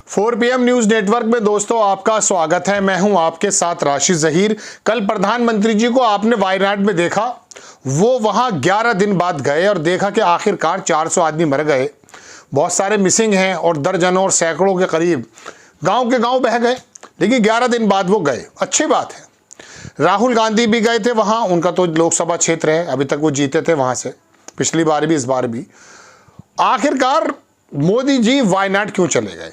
4 PM news network में दोस्तों आपका स्वागत है। मैं हूं आपके साथ राशिद जहीर। कल प्रधानमंत्री जी को आपने वायनाड में देखा, वो वहां 11 दिन बाद गए और देखा कि आखिरकार 400 आदमी मर गए, बहुत सारे मिसिंग हैं और दर्जनों और सैकड़ों के करीब गांव के गांव बह गए, लेकिन 11 दिन बाद वो गए, अच्छी बात है। राहुल गांधी भी गए थे वहां, उनका तो लोकसभा क्षेत्र है, अभी तक वो जीते थे वहां से, पिछली बार भी इस बार भी। आखिरकार मोदी जी वायनाड क्यों चले गए,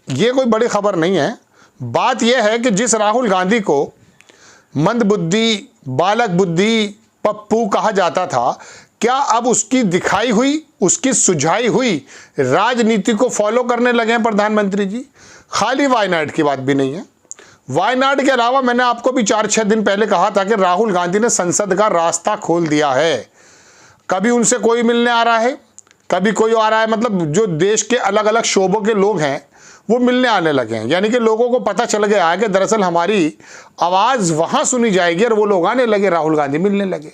ये कोई बड़ी खबर नहीं है। बात यह है कि जिस राहुल गांधी को मंदबुद्धि, बालक बुद्धि, पप्पू कहा जाता था, क्या अब उसकी दिखाई हुई, उसकी सुझाई हुई राजनीति को फॉलो करने लगे हैं प्रधानमंत्री जी? खाली वायनाड की बात भी नहीं है। वायनाड के अलावा मैंने आपको भी 4-6 दिन पहले कहा था कि राहुल गांधी ने संसद का रास्ता खोल दिया है। कभी उनसे कोई मिलने आ रहा है, कभी कोई आ रहा है, मतलब जो देश के अलग अलग शोबों के लोग हैं वो मिलने आने लगे हैं। यानी कि लोगों को पता चल गया है कि दरअसल हमारी आवाज़ वहाँ सुनी जाएगी और वो लोग आने लगे, राहुल गांधी मिलने लगे।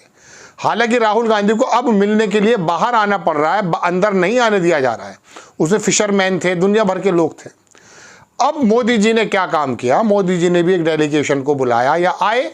हालांकि राहुल गांधी को अब मिलने के लिए बाहर आना पड़ रहा है, अंदर नहीं आने दिया जा रहा है। उसमें फिशरमैन थे, दुनिया भर के लोग थे। अब मोदी जी ने क्या काम किया, मोदी जी ने भी एक डेलीगेशन को बुलाया या आए,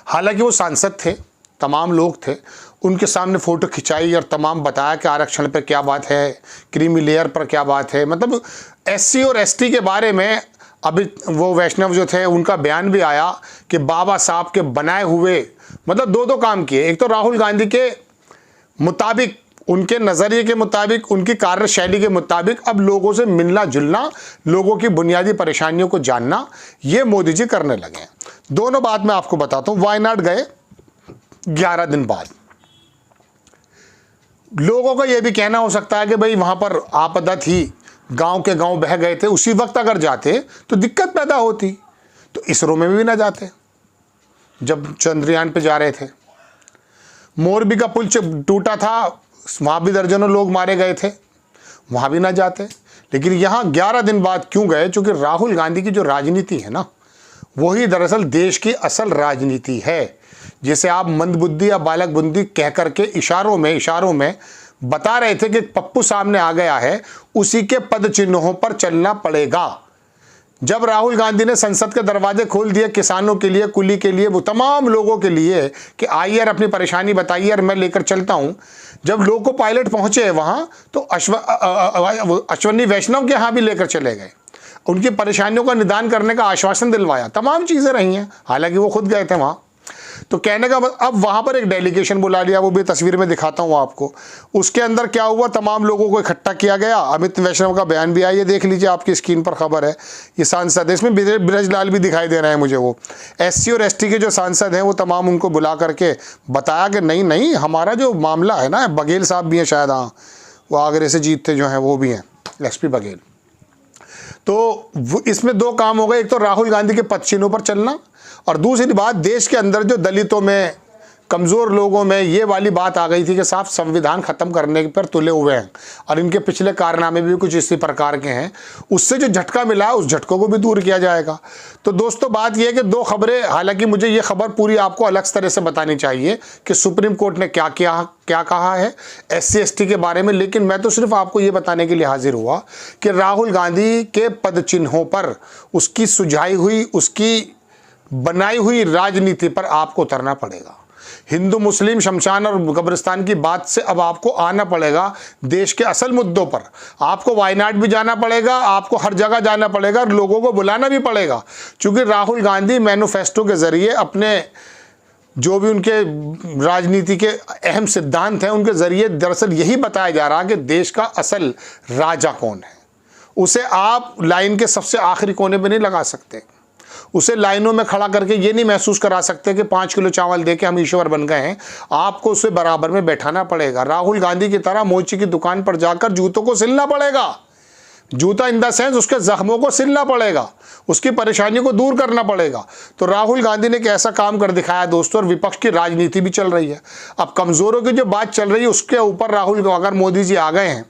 हालांकि वो सांसद थे, तमाम लोग थे, उनके सामने फ़ोटो खिंचाई और तमाम बताया कि आरक्षण पर क्या बात है, क्रीमी लेयर पर क्या बात है। मतलब SC और ST के बारे में अभी वो वैष्णव जो थे उनका बयान भी आया कि बाबा साहब के बनाए हुए, मतलब दो काम किए। एक तो राहुल गांधी के मुताबिक, उनके नज़रिए के मुताबिक, उनकी कार्यशैली के मुताबिक अब लोगों से मिलना जुलना, लोगों की बुनियादी परेशानियों को जानना, ये मोदी जी करने लगे हैं। दोनों बात मैं आपको बताता हूँ। वायनाड गए 11 दिन बाद, लोगों का यह भी कहना हो सकता है कि भाई वहां पर आपदा थी, गांव के गांव बह गए थे, उसी वक्त अगर जाते तो दिक्कत पैदा होती, तो इसरो में भी ना जाते जब चंद्रयान पे जा रहे थे। मोरबी का पुल टूटा था, वहां भी दर्जनों लोग मारे गए थे, वहां भी ना जाते। लेकिन यहाँ 11 दिन बाद क्यों गए? क्योंकि राहुल गांधी की जो राजनीति है ना, वही दरअसल देश की असल राजनीति है, जिसे आप मंदबुद्धि या बालक बुद्धि कह करके इशारों में बता रहे थे कि पप्पू सामने आ गया है, उसी के पद चिन्हों पर चलना पड़ेगा। जब राहुल गांधी ने संसद के दरवाजे खोल दिए किसानों के लिए, कुली के लिए, वो तमाम लोगों के लिए कि आइए और अपनी परेशानी बताइए और मैं लेकर चलता हूं। जब लोग को पायलट पहुंचे वहां तो अश्वनी वैष्णव के यहाँ भी लेकर चले गए, उनकी परेशानियों का निदान करने का आश्वासन दिलवाया, तमाम चीज़ें रही हैं। हालांकि वो खुद गए थे वहाँ, तो कहने का अब वहाँ पर एक डेलीगेशन बुला लिया, वो भी तस्वीर में दिखाता हूँ आपको। उसके अंदर क्या हुआ, तमाम लोगों को इकट्ठा किया गया। अमित वैष्णव का बयान भी आया, ये देख लीजिए, आपकी स्क्रीन पर खबर है। ये सांसद है, इसमें ब्रजलाल भी दिखाई दे रहे हैं मुझे। वो SC और ST के जो सांसद हैं वो तमाम उनको बुला करके बताया कि नहीं, हमारा जो मामला है ना, बघेल साहब भी हैं शायद, हाँ वो आगरे से जीतते जो हैं वो भी हैं, SP बघेल। तो इसमें 2 काम हो गए, एक तो राहुल गांधी के पद चिन्हों पर चलना, और दूसरी बात देश के अंदर जो दलितों में, कमज़ोर लोगों में ये वाली बात आ गई थी कि साफ संविधान ख़त्म करने पर तुले हुए हैं और इनके पिछले कारनामे भी कुछ इसी प्रकार के हैं, उससे जो झटका मिला उस झटकों को भी दूर किया जाएगा। तो दोस्तों बात यह है कि 2 खबरें, हालांकि मुझे ये खबर पूरी आपको अलग तरह से बतानी चाहिए कि सुप्रीम कोर्ट ने क्या कहा है SC ST के बारे में, लेकिन मैं तो सिर्फ आपको ये बताने के लिए हाजिर हुआ कि राहुल गांधी के पद चिन्हों पर, उसकी सुझाई हुई, उसकी बनाई हुई राजनीति पर आपको उतरना पड़ेगा। हिंदू मुस्लिम शमशान और कब्रिस्तान की बात से अब आपको आना पड़ेगा देश के असल मुद्दों पर। आपको वायनाड भी जाना पड़ेगा, आपको हर जगह जाना पड़ेगा और लोगों को बुलाना भी पड़ेगा, क्योंकि राहुल गांधी मैनिफेस्टो के जरिए अपने जो भी उनके राजनीति के अहम सिद्धांत हैं, उनके जरिए दरअसल यही बताया जा रहा है कि देश का असल राजा कौन है। उसे आप लाइन के सबसे आखिरी कोने पर नहीं लगा सकते, उसे लाइनों में खड़ा करके ये नहीं महसूस करा सकते कि 5 किलो चावल देके हम ईश्वर बन गए हैं। आपको उसे बराबर में बैठाना पड़ेगा। राहुल गांधी की तरह मोची की दुकान पर जाकर जूतों को सिलना पड़ेगा, जूता इन द सेंस उसके जख्मों को सिलना पड़ेगा, उसकी परेशानियों को दूर करना पड़ेगा। तो राहुल गांधी ने एक ऐसा काम कर दिखाया दोस्तों, और विपक्ष की राजनीति भी चल रही है। अब कमज़ोरों की जो बात चल रही है उसके ऊपर राहुल, अगर मोदी जी आ गए हैं,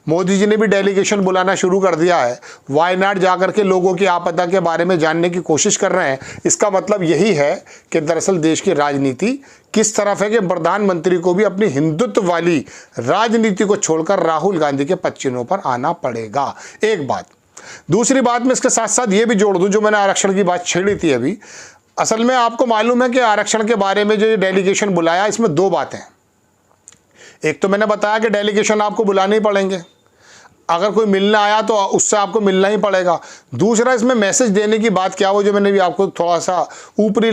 मोदी जी ने भी डेलीगेशन बुलाना शुरू कर दिया है, वायनाड जाकर के लोगों की आपदा के बारे में जानने की कोशिश कर रहे हैं, इसका मतलब यही है कि दरअसल देश की राजनीति किस तरफ है कि प्रधानमंत्री को भी अपनी हिंदुत्व वाली राजनीति को छोड़कर राहुल गांधी के पद चिन्हों पर आना पड़ेगा। एक बात, दूसरी बात मैं इसके साथ साथ ये भी जोड़ दूं, जो मैंने आरक्षण की बात छेड़ी थी अभी, असल में आपको मालूम है कि आरक्षण के बारे में जो ये डेलीगेशन बुलाया, इसमें दो बातें हैं। एक तो मैंने बताया कि डेलीगेशन आपको बुलाने ही पड़ेंगे, अगर कोई मिलने आया तो उससे आपको मिलना ही पड़ेगा। दूसरा, इसमें मैसेज देने की बात क्या हो, जो मैंने भी आपको थोड़ा सा ऊपरी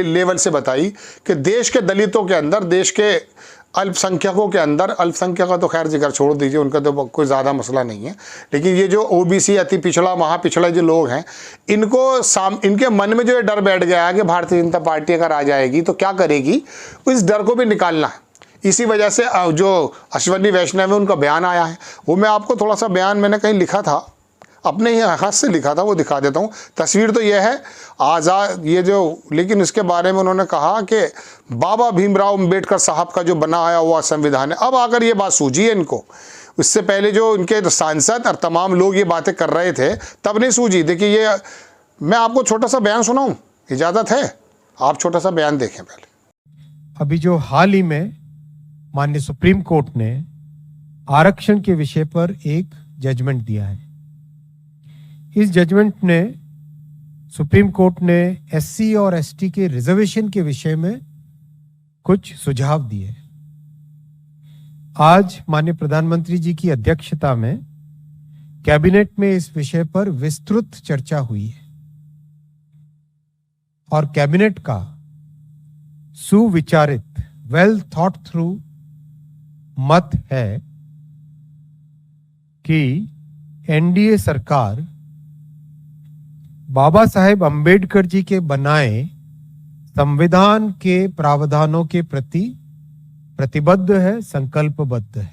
लेवल से बताई कि देश के दलितों के अंदर, देश के अल्पसंख्यकों के अंदर, अल्पसंख्यक का तो खैर जिक्र छोड़ दीजिए, उनका तो कोई ज़्यादा मसला नहीं है, लेकिन ये जो ओबीसी, अति पिछड़ा, महापिछड़ा जो लोग हैं, इनके मन में जो ये डर बैठ गया है कि भारतीय जनता पार्टी अगर आ जाएगी तो क्या करेगी, इस डर को भी निकालना है। इसी वजह से जो अश्वनी वैष्णव है उनका बयान आया है, वो मैं आपको थोड़ा सा बयान मैंने कहीं लिखा था, अपने ही हाथ से लिखा था, वो दिखा देता हूँ। तस्वीर तो यह है आज़ाद, ये जो, लेकिन इसके बारे में उन्होंने कहा कि बाबा भीमराव अम्बेडकर साहब का जो बना आया हुआ संविधान है, अब आकर ये बात सूझी है इनको। इससे पहले जो इनके सांसद और तमाम लोग ये बातें कर रहे थे तब नहीं सूझी। देखिए, ये मैं आपको छोटा सा बयान सुनाऊँ, इजाज़त है? आप छोटा सा बयान देखें पहले। अभी जो हाल ही में माननीय सुप्रीम कोर्ट ने आरक्षण के विषय पर एक जजमेंट दिया है। इस जजमेंट ने सुप्रीम कोर्ट ने एससी और एसटी के रिजर्वेशन के विषय में कुछ सुझाव दिए। आज माननीय प्रधानमंत्री जी की अध्यक्षता में कैबिनेट में इस विषय पर विस्तृत चर्चा हुई है और कैबिनेट का सुविचारित, वेल थॉट थ्रू मत है कि एनडीए सरकार बाबा साहेब अंबेडकर जी के बनाए संविधान के प्रावधानों के प्रति प्रतिबद्ध है, संकल्पबद्ध है।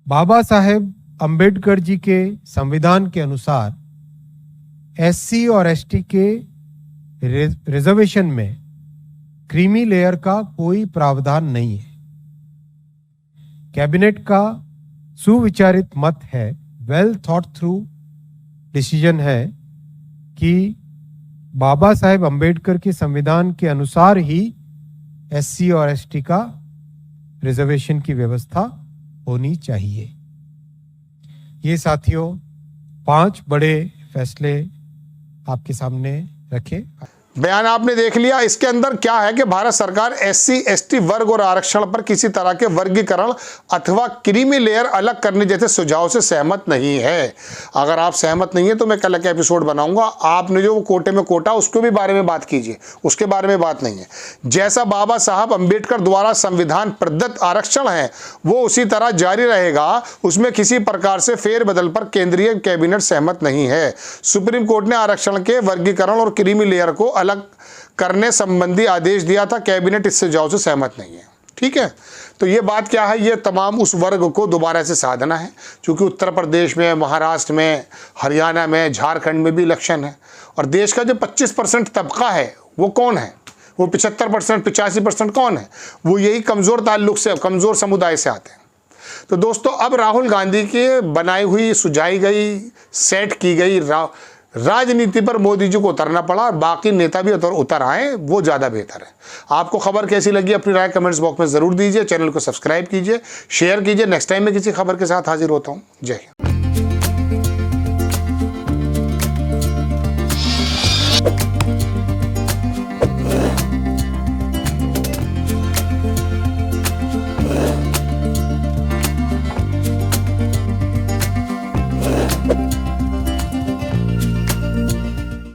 बाबा साहेब अंबेडकर जी के संविधान के अनुसार एससी और एसटी के रिजर्वेशन में क्रीमी लेयर का कोई प्रावधान नहीं है। कैबिनेट का सुविचारित मत है, वेल थॉट थ्रू डिसीजन है कि बाबा साहेब अंबेडकर के संविधान के अनुसार ही एससी और एसटी का रिजर्वेशन की व्यवस्था होनी चाहिए। ये साथियों 5 बड़े फैसले आपके सामने रखे। बयान आपने देख लिया। इसके अंदर क्या है कि भारत सरकार एससी एसटी वर्ग और आरक्षण पर किसी तरह के वर्गीकरण अथवा क्रीमी लेयर अलग करने जैसे सुझाव से सहमत नहीं है। अगर आप सहमत नहीं है तो मैं कल का एपिसोड बनाऊंगा। आपने जो कोटे में कोटा उसके भी बारे में बात कीजिए, उसके बारे में बात नहीं है। जैसा बाबा साहब अंबेडकर द्वारा संविधान प्रदत्त आरक्षण है वो उसी तरह जारी रहेगा, उसमें किसी प्रकार से फेरबदल पर केंद्रीय कैबिनेट सहमत नहीं है। सुप्रीम कोर्ट ने आरक्षण के वर्गीकरण और क्रीमी लेयर को अलग करने संबंधी आदेश दिया था, कैबिनेट इस सुझाव से सहमत नहीं है। ठीक है, तो ये बात क्या है, ये तमाम उस वर्ग को दोबारा से साधना है, क्योंकि उत्तर प्रदेश में, महाराष्ट्र में, हरियाणा में, झारखंड में भी इलेक्शन है और देश का जो 25% तबका है वो कौन है, वो 75% 85% कौन है, वो यही कमज़ोर ताल्लुक से, कमज़ोर समुदाय से आते हैं। तो दोस्तों अब राहुल गांधी की बनाई हुई, सुझाई गई, सेट की गई राजनीति पर मोदी जी को उतरना पड़ा और बाकी नेता भी उतर आए, वो ज़्यादा बेहतर है। आपको खबर कैसी लगी अपनी राय कमेंट्स बॉक्स में ज़रूर दीजिए। चैनल को सब्सक्राइब कीजिए, शेयर कीजिए। नेक्स्ट टाइम मैं किसी खबर के साथ हाजिर होता हूँ। जय हिंद।